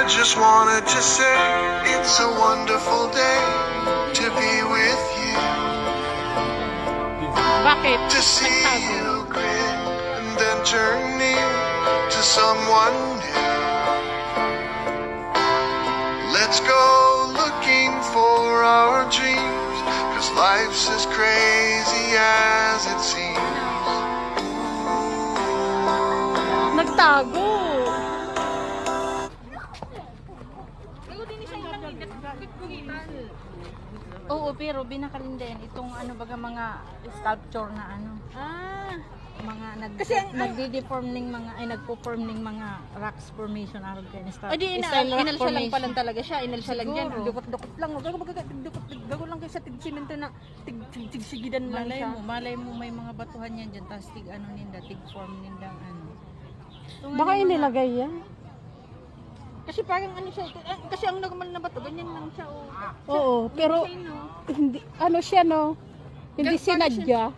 I just wanted to say it's a wonderful day to be with you, Bakit? to see Nagtago. you grin and then turn near to someone new. Let's go looking for our dreams, 'cause life's as crazy as it seems. Nagtago. Oo, pero binakalin din itong ano baga mga sculpture na ano. Mga Kasi nagde-deform ning mga ay nagpo-form ning mga rocks formation arog kay ni style. O di Style rock inalsa lang formation. pala talaga siya. Inalsa lang yan. Siguro. Dukot-dukot lang. Gago lang kayo sa tig-simento na tig-sigidan lang siya. Malay mo may mga batuhan yan dyan, tapos tig ano ninda, tig form nindang ano. Baka inilagay yan. Kasi parang ano siya. Kasi ang normal na bato, ganyan lang siya. Oo, pero Design, no? hindi, ano siya no? Hindi sinadya.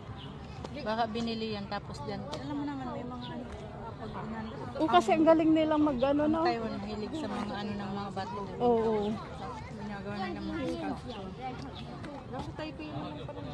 Baka binili yan tapos dyan. Alam mo naman may mga ano, pag O kasi ang galing nilang mag ano no? Taiwan mahilig sa mga ano ng mga bato. Oo. Ginagawa na ng mga sculpture. Nasa tayo ko yung parang